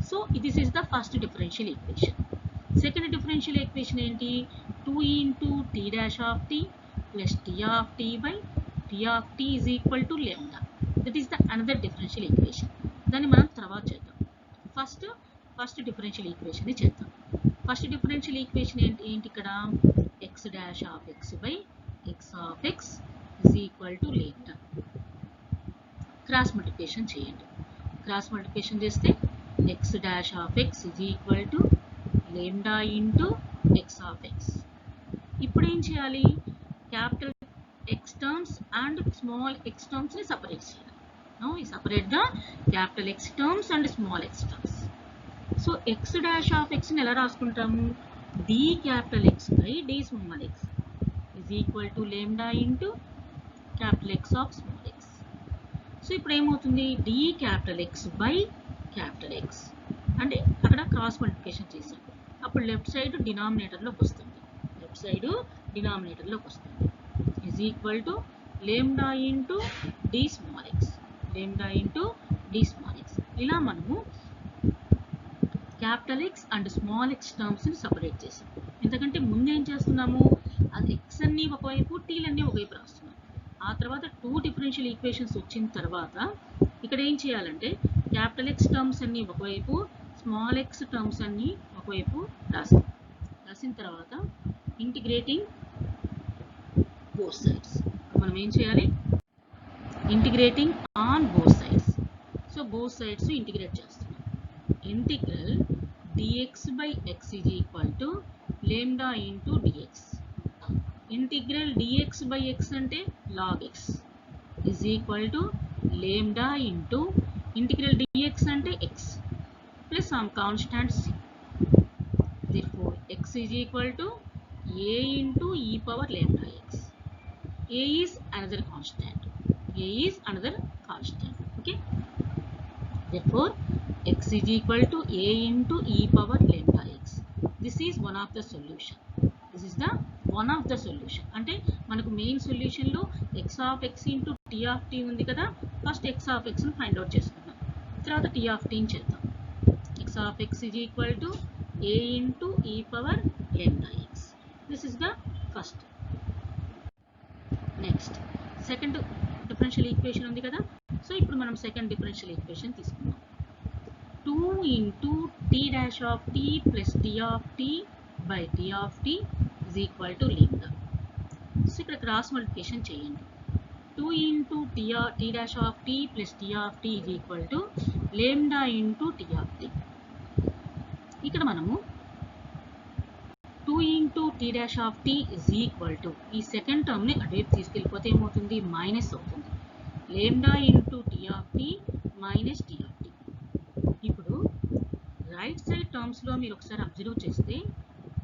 So this is the first differential equation. Second differential equation ఏంటి? 2 into t dash of t plus t of t by t of t is equal to lambda. That is the another differential equation. దాన్ని మనం తర్వాత చేద్దాం. First differential equation ని చేద్దాం. First differential equation ఏంటి ఇక్కడ? x dash of x by x of x is equal to lambda. Cross multiplication చేయండి. Cross multiplication చేస్తే x dash of x is equal to lambda into x of x. ఇప్పుడు ఏం చేయాలి? Capital x terms and small x terms ని separate చేయాలి. Now we separate the capital X terms and small x terms. So x dash of x ని ఎలా రాసుకుంటాము? d capital X by d small x is equal to lambda into capital X of small x. So ఇప్పుడు ఏమవుతుంది? d capital x by capital x అంటే అక్కడ cross multiplication చేసాం. అప్పుడు left side డినామినేటర్లోకి వస్తుంది. లెఫ్ట్ సైడ్ డినామినేటర్లోకి వస్తుంది. Is equal to lambda into d small x. lambda into d small x. ఇలా మనము capital x and small x టర్మ్స్ని సపరేట్ చేసాం. ఎందుకంటే ముందు ఏం చేస్తున్నాము? అది x అన్ని ఒకవైపు, టీలన్నీ ఒకవైపు రాస్తున్నాం. ఆ తర్వాత 2 డిఫరెన్షియల్ ఈక్వేషన్స్ వచ్చిన తర్వాత ఇక్కడ ఏం చేయాలంటే క్యాపిటల్ X టర్మ్స్ అన్ని ఒకవైపు, స్మాల్ x టర్మ్స్ అన్ని ఒకవైపు రాసిన తర్వాత ఇంటిగ్రేటింగ్ బోత్ సైడ్స్. మనం ఏం చేయాలి? Integrating on both sides. So both sides integrate చేస్తున్నాం. Integral dx by x is equal to lambda into dx. Integral dx by x అంటే log x is equal to lambda into integral dx అంటే x plus some constant c. Therefore x is equal to a into e power lambda x. A is another constant. A is another constant. Okay. Therefore x is equal to a into e power lambda x. This is one of the solution. This is the one of the solution. అంటే మనకు main solution లో x of x into t of t ఉంది కదా. First x of x ని find out చేసుకుందాం, తర్వాత t of t ని చేద్దాం. x of x is equal to a into e power lambda x. This is the first. Next second differential equation ఉంది కదా. So ఇప్పుడు మనం సెకండ్ డిఫరెన్షియల్ ఈక్వేషన్ తీసుకుందాం. 2 into t dash of t plus t of t by t of t is equal to lambda. So ఇక్కడ cross multiplication చేయండి. 2 into t dash of t plus t of t is equal to lambda into t of t. ఇక్కడ మనము 2 into t dash of t is equal to ఈ second term ని అటువైపు తీసుకెళ్ళిపోతే ఏమవుతుంది? Minus అవుతుంది. lambda into t of t minus t of t. ఇప్పుడు right side terms లో మీరు ఒకసారి అబ్జర్వ్ చేస్తే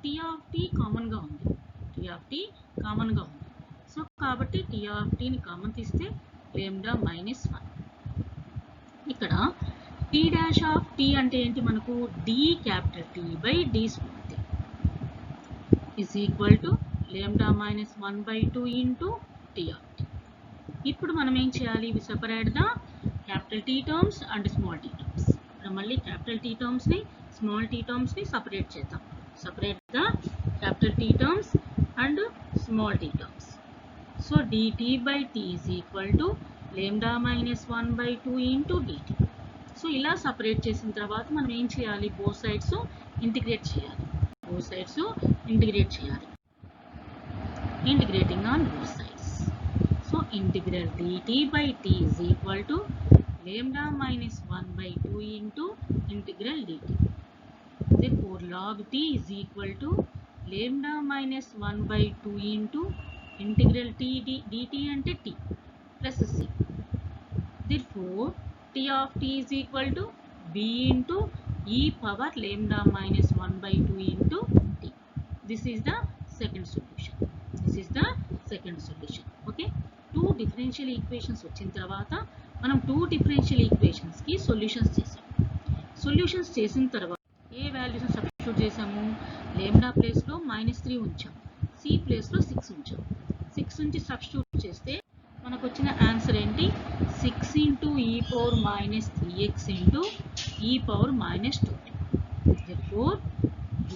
t of t కామన్ గా ఉంది. t of t కామన్ గా ఉంది. సో కాబట్టి t of t ని కామన్ తీస్తే lambda minus 1. ఇక్కడ t dash of t అంటే ఏంటి? మనకు d capital T by d small t is equal to lambda minus 1 by 2 into t of t. ఇప్పుడు మనం ఏం చేయాలి? we separate the capital T terms and small t terms. మళ్ళీ capital T terms ని small t terms ని separate చేద్దాం. separate the capital T terms and small t terms. So dt by t is equal to lambda minus 1 by 2 into dt. So ఇలా separate చేసిన తర్వాత మనం ఏం చేయాలి? both sides ఇంటిగ్రేట్ చేయాలి. both sides ఇంటిగ్రేట్ చేయాలి. Integrating on both sides. So integral dt by t is equal to lambda minus 1 by 2 into integral dt. Therefore log t is equal to lambda minus 1 by 2 into integral t dt అంటే t plus c. Therefore t of t is equal to b into e power lambda minus 1 by 2 into t. This is the second solution. This is the second solution. Okay. 2 differential equations వచ్చిన తర్వాత మనం 2 differential equations కి solutions చేసాం. solutions చేసిన తర్వాత ఏ values substitute చేసాము? lambda place లో -3 ఉంచాం, c ప్లేస్ లో 6 ఉంచాం. 6 నుంచి సబ్స్టిట్యూట్ చేస్తే మనకు వచ్చిన ఆన్సర్ ఏంటి? 6 into e power minus 3x into e power minus 2t. Therefore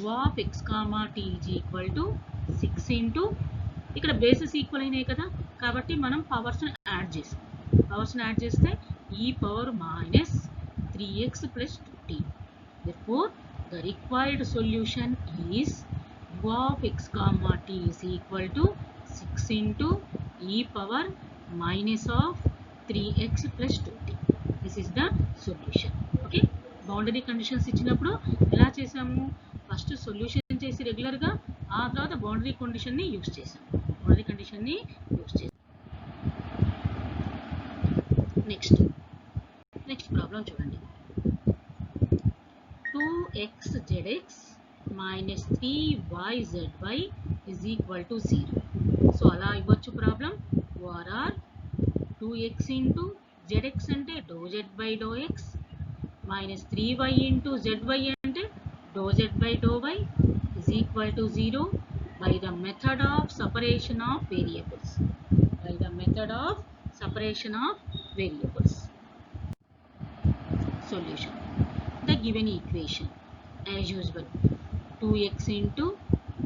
u of x comma t is equal to 6 into ఇక్కడ బేసెస్ ఈక్వల్ అయినాయి కదా, కాబట్టి మనం పవర్స్ యాడ్ చేసాం. పవర్స్ యాడ్ చేస్తే e power minus 3x plus 2t. Therefore the required solution is u of x comma t is equal to 6 into e power minus of 3x plus 2t. This is the solution. Okay. Boundary conditions ఇచ్చినప్పుడు ఎలా చేసాము? First solution చేసి regular గా, ఆ తర్వాత boundary condition ని use చేసాం. Boundary condition ని యూజ్ చేసాం. నెక్స్ట్ ప్రాబ్లం చూడండి. 2xzx minus 3yzy is equal to 0. So అలా ఇవ్వచ్చు problem. ORR 2x into zx అంటే dou z by dou x minus 3y into zy అంటే dou z by dou y is equal to 0 by the method of separation of variables. By the method of separation of variables. Solution. The given equation as usual 2x into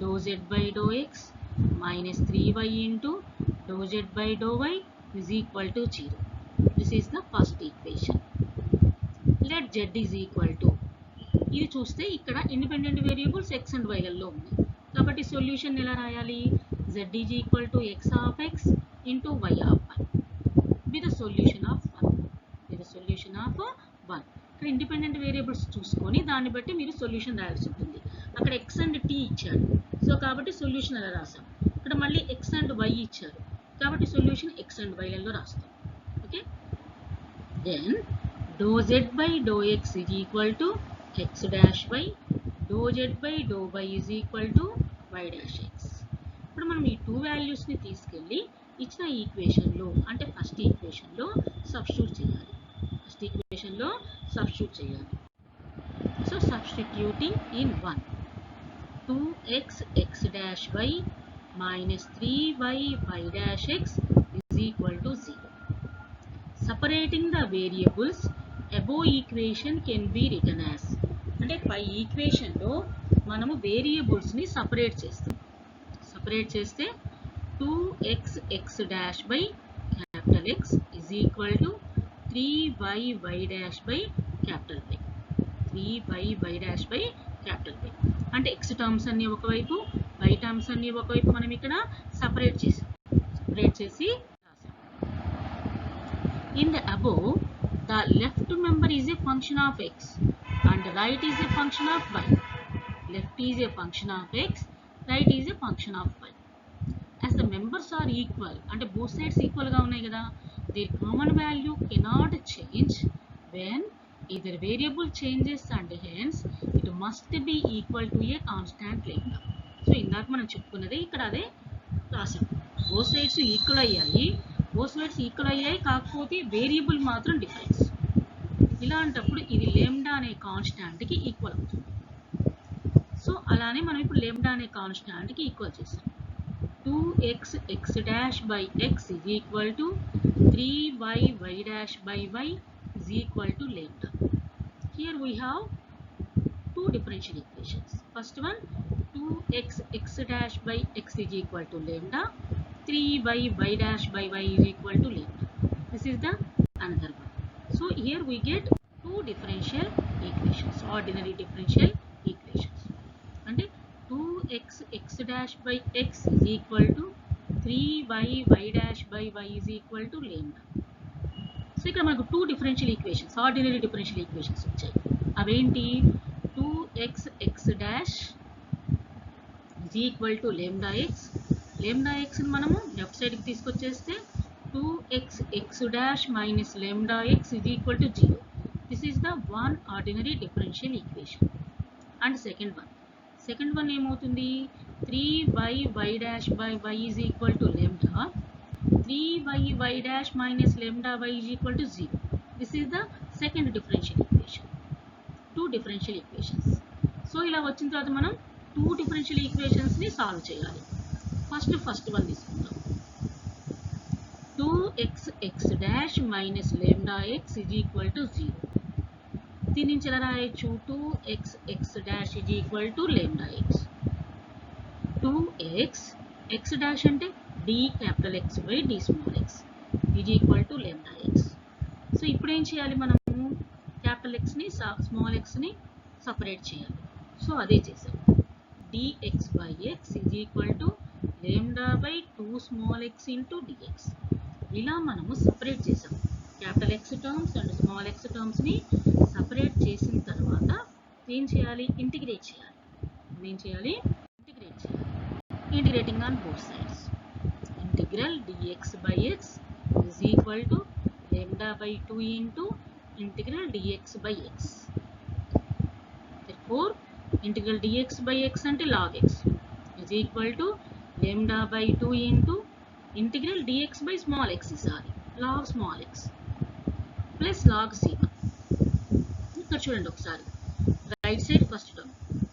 dou z by dou x minus 3y into dou z by dou y is equal to 0. This is the first equation. Let z is equal to, ఇది చూస్తే ఇక్కడ independent variables x and y లలో ఉంది కాబట్టి solution ఎలా రాయాలి? z is equal to x of x into y of y with the solution of 1. with the solution of 1. ఇక్కడ independent variables చూసుకొని దాన్ని బట్టి మీరు సొల్యూషన్ రాయాల్సి ఉంటుంది. అక్కడ x అండ్ t ఇచ్చాడు, సో కాబట్టి సొల్యూషన్ ఎలా రాసాం. ఇక్కడ మళ్ళీ x అండ్ y ఇచ్చారు కాబట్టి సొల్యూషన్ x అండ్ y లలో రాస్తాం. Okay, then dou z by dou x is equal to x dash y, dou z by dou y is equal to y dash x. ఇప్పుడు మనం ఈ two వాల్యూస్ని తీసుకెళ్ళి ఇచ్చిన ఈక్వేషన్లో అంటే ఫస్ట్ ఈక్వేషన్లో సబ్స్టిట్యూట్ చేయాలి. So substituting in 1, 2x x dash y minus 3y y dash x is equal to 0. Separating the variables, above equation can be written as, అంటే పై ఈక్వేషన్లో మనము వేరియబుల్స్ని సపరేట్ చేస్తే 2x x dash by capital X is equal to 3y y dash by capital Y. 3y y dash by capital Y అంటే x terms అన్ని ఒకవైపు, y terms అన్ని ఒకవైపు మనం ఇక్కడ సపరేట్ చేసి రాసాం. In the above, the left member is a function of x and right is a function of y. Left is a function of x, right is a function of y. As the members are equal, అంటే both sides equal గా ఉన్నాయి కదా, their common value cannot change when either variable changes and hence it must be equal to a constant lambda. So ఇందాక మనం చెప్పుకున్నది ఇక్కడ అదే రాసాం. both sides equal అయ్యాయి కాకపోతే వేరియబుల్ మాత్రం డిఫరెన్స్. ఇలాంటప్పుడు ఇది లెండా అనే కాన్స్టాంట్కి ఈక్వల్ అవుతుంది. సో అలానే మనం ఇప్పుడు లెండా అనే కాన్స్టాంట్కి ఈక్వల్ చేసాం. 2x x dash by x is equal to 3y y dash by y is equal to lambda. Here we have two differential equations. First one, 2x x dash by x is equal to lambda, 3y y dash by y is equal to lambda. This is the another one. So here we get two differential equations, ordinary differential equations. And 2x x dash by x is equal to 3y y dash by y is equal to lambda. So ఇక్కడ మనకు two differential equations, ordinary differential equations వచ్చాయి. అవేంటి? 2x x dash is equal to lambda x. lambda x ని మనము left సైడ్కి తీసుకొచ్చేస్తే 2x x dash minus lambda x is equal to 0. This is the one ordinary differential equation. And second one ఏమవుతుంది? 3y y dash by y is equal to lambda, 3y y dash minus lambda y is equal to 0. This is the second differential equation. Two differential equations. So ఇలా వచ్చిన తర్వాత మనం two differential ఈక్వేషన్స్ని solve చేయాలి. First one తీసుకుందాం. 2x x dash minus lambda x is equal to 0. దీని నుంచి ఎలా రాయొచ్చు? 2x x dash is equal to lambda x. 2x x dash అంటే d capital X by d small x is equal to lambda x. So ఇప్పుడు ఏం చేయాలి? మనము capital ఎక్స్ని small ఎక్స్ని separate చేయాలి. సో అదే చేసాం. dx by x is equal to lambda by 2 small x into dx. ఇలా మనము సపరేట్ చేసాం. Capital x terms and small x టర్మ్స్ని సపరేట్ చేసిన తర్వాత ఏం చేయాలి? ఇంటిగ్రేట్ చేయాలి. Integrating on both sides. Integral dx by x is equal to lambda by 2 into integral dx by x. Therefore, integral dx by x అంటే log x is equal to lambda by 2 into integral dx by small x log small x plus log c1. ఇక్కడ చూడండి ఒకసారి right side first term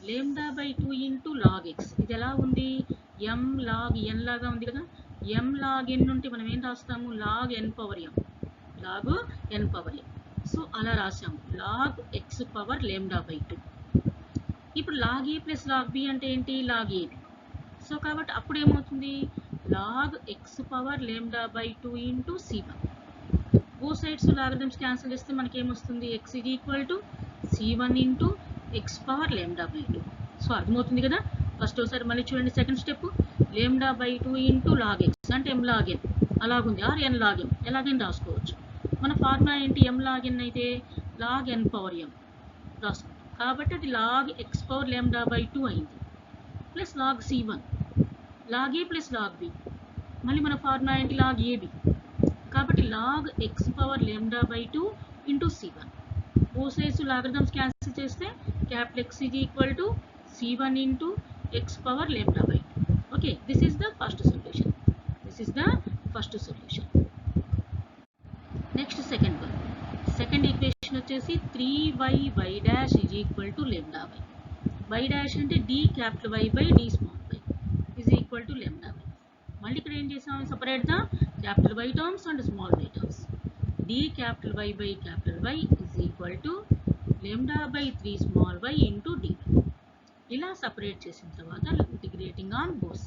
lambda by 2 into log x. ఇది ఎలా ఉంది? m log n లాగా ఉంది కదా. m log n నుండి మనం ఏం రాస్తాము? log n power m. So అలా రాసాము log x power lambda by 2. ఇప్పుడు log a plus log b అంటే ఏంటి? log ab. సో కాబట్టి అప్పుడు ఏమవుతుంది? log x power lambda by 2 into c1. Both sides logarithms cancel చేస్తే మనకి ఏమొస్తుంది, x is equal to c1 into x power lambda by 2. So అర్థమవుతుంది కదా. ఫస్ట్ ఒకసారి మళ్ళీ చూడండి, second step lambda by 2 into log x అంటే m log n అలాగుంది, ఆర్ n log m ఎలాగైనా రాసుకోవచ్చు. మన ఫార్ములా ఏంటి, m log n అయితే log n power m రాసుకో, కాబట్టి అది log x power lambda by 2 అయింది, plus log c1 log a plus log b, మళ్ళీ మన ఫార్ములా ఏంటి log ab, కాబట్టి log x power lambda by 2 into c1. both sides logarithms cancel చేస్తే capital X is equal to c1 into x power lambda by 2. okay, this is the first solution. next second one, second equation వచ్చేసి 3y dash is equal to lambda y dash అంటే d capital Y by d small y is equal to lambda y. మళ్ళీ ఇక్కడ ఏం చేసాము, separate the capital Y terms and small y terms. d capital Y by capital Y is equal to lambda by 3 small y into dy. ఇలా separate చేసిన తర్వాత integrating on both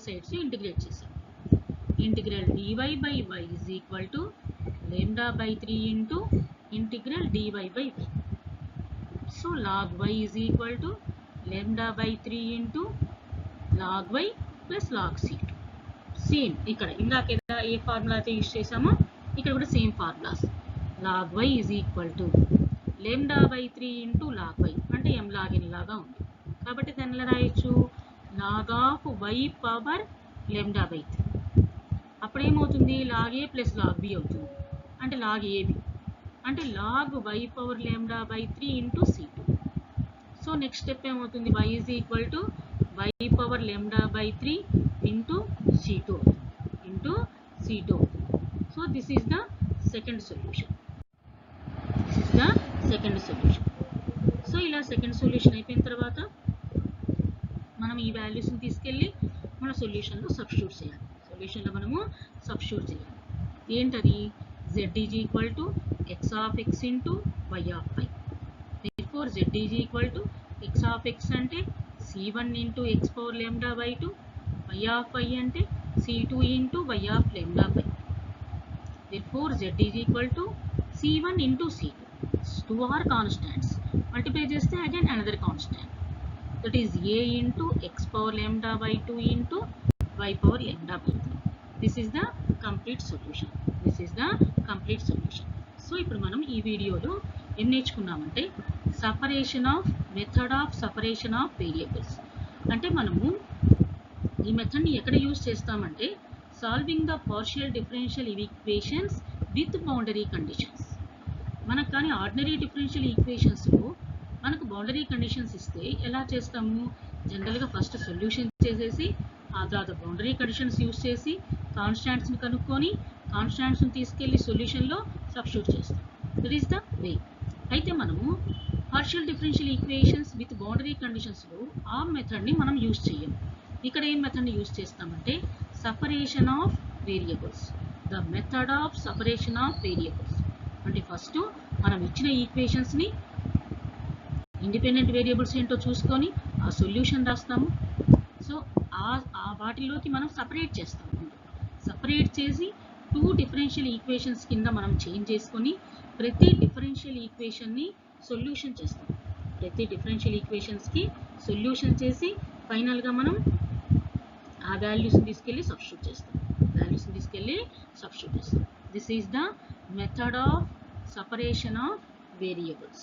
sides integrate చేసాం. integral dy by y is equal to lambda by 3 into integral dy by y. so log y is equal to lambda by 3 into log y plus log c2. Same ఇక్కడ ఇందాక ఏ formula అయితే use చేసామో ఇక్కడ కూడా same formulas. log y is equal to lambda by 3 into log y అంటే m log n లాగా ఉంది, కాబట్టి దాన్ని ఎలా రాయొచ్చు, log of y power lambda by 3. అప్పుడు ఏమవుతుంది, log a plus log b అవుతుంది, అంటే log ab అంటే log y power lambda by 3 into c2. So next step ఏమవుతుంది, y is equal to y power lambda by 3 into c2 so this is the second solution. So ఇలా second solution అయిపోయిన తర్వాత మనం ఈ వాల్యూస్ని తీసుకెళ్ళి మన సొల్యూషన్లో సబ్స్టిట్యూట్ చేయాలి. ఏంటది, z is equal to x of x into y of y. therefore z is equal to x of x అంటే c1 into x power lambda by 2, y of y అంటే c2 into y of lambda by 2. therefore z is equal to c1 into c2. 2 are constants. multiply చేస్తే again another constant, that is a into x power lambda by 2 into y power lambda by 3. this is the complete solution. So ఇప్పుడు మనం ఈ వీడియోలో ఏం నేర్చుకున్నామంటే method of separation of variables. అంటే మనము ఈ మెథడ్ని ఎక్కడ యూజ్ చేస్తామంటే solving the partial differential equations with boundary conditions. మనకు కానీ ఆర్డినరీ డిఫరెన్షియల్ ఈక్వేషన్స్లో మనకు బౌండరీ కండిషన్స్ ఇస్తే ఎలా చేస్తాము, జనరల్గా ఫస్ట్ సొల్యూషన్ చేసేసి ఆ తర్వాత బౌండరీ కండిషన్స్ యూజ్ చేసి కాన్స్టాంట్స్ని కనుక్కొని కాన్స్టాంట్స్ని తీసుకెళ్ళి సొల్యూషన్లో సబ్స్టిట్యూట్ చేస్తాం. That is the way. అయితే మనము partial differential equations with boundary కండిషన్స్లో ఆ మెథడ్ని మనం యూజ్ చేయం. ఇక్కడ ఏం మెథడ్ని యూజ్ చేస్తామంటే separation of variables, the method of separation of variables. అంటే ఫస్ట్ మనం ఇచ్చిన ఈక్వేషన్స్ని ఇండిపెండెంట్ వేరియబుల్స్ ఏంటో చూసుకొని ఆ సొల్యూషన్ రాస్తాము. సో ఆ వాటిలోకి మనం సపరేట్ చేస్తాము. సపరేట్ చేసి 2 డిఫరెన్షియల్ ఈక్వేషన్స్ కింద మనం చేంజ్ చేసుకొని ప్రతి డిఫరెన్షియల్ ఈక్వేషన్ని సొల్యూషన్ చేస్తాం. ప్రతి డిఫరెన్షియల్ ఈక్వేషన్స్కి సొల్యూషన్ చేసి ఫైనల్గా మనం ఆ వాల్యూస్ని తీసుకెళ్ళి సబ్స్టిట్యూట్ చేస్తాం. This is the method of separation of variables.